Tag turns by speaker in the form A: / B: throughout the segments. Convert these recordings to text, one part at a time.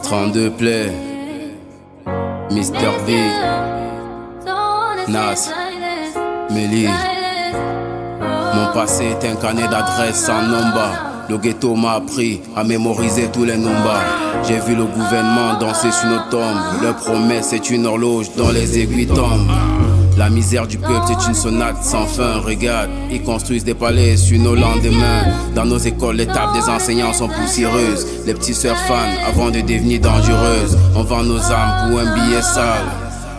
A: 32 plaies, Mr. V, Nas, Mélie. Mon passé est un carnet d'adresses sans nombre. Le ghetto m'a appris à mémoriser tous les nombres. J'ai vu le gouvernement danser sur nos tombes. Leur promesse est une horloge dont les aiguilles tombent. La misère du peuple c'est une sonate sans fin. Regarde, ils construisent des palais sur nos lendemains. Dans nos écoles, les tables des enseignants sont poussiéreuses. Les petits sœurs fans avant de devenir dangereuses. On vend nos âmes pour un billet sale.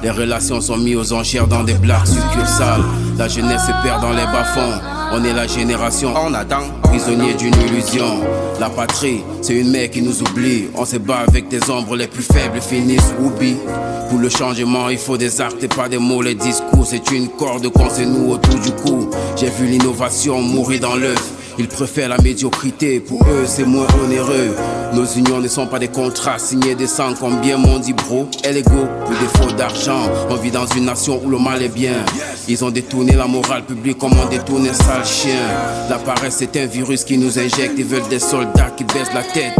A: Les relations sont mises aux enchères dans des blagues succursales. La jeunesse se perd dans les bas-fonds. On est la génération en attend, prisonnier d'une illusion. La patrie, c'est une mère qui nous oublie. On se bat avec des ombres, les plus faibles finissent oubliés. Pour le changement, il faut des actes et pas des mots. Les discours, c'est une corde qu'on se noue autour du cou. J'ai vu l'innovation mourir dans l'œuf. Ils préfèrent la médiocrité, pour eux c'est moins onéreux. Nos unions ne sont pas des contrats signés des sangs, comme bien m'ont dit bro. Et l'ego, pour défaut d'argent, on vit dans une nation où le mal est bien. Ils ont détourné la morale publique comme on détourne un sale chien. La paresse c'est un virus qui nous injecte. Ils veulent des soldats qui baissent la tête.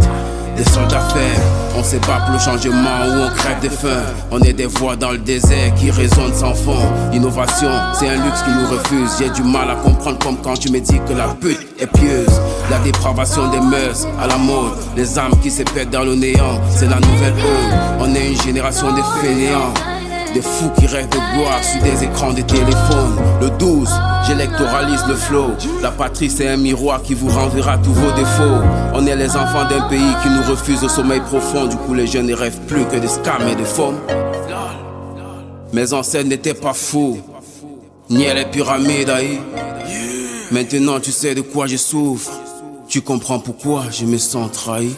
A: Des soldats faibles, on se bat pour le changement ou on crève de faim. On est des voix dans le désert qui résonnent sans fond. Innovation, c'est un luxe qui nous refuse. J'ai du mal à comprendre comme quand tu me dis que la pute est pieuse. La dépravation des mœurs à la mode. Les âmes qui se perdent dans le néant, c'est la nouvelle eux. On est une génération de fainéants. Des fous qui rêvent de gloire sur des écrans de téléphone. Le 12, j'électoralise le flow. La patrie c'est un miroir qui vous renverra tous vos défauts. On est les enfants d'un pays qui nous refuse au sommeil profond. Du coup les jeunes ne rêvent plus que de scams et de femmes. Mes ancêtres n'étaient pas fous, ni les pyramides aïe. Maintenant tu sais de quoi je souffre. Tu comprends pourquoi je me sens trahi.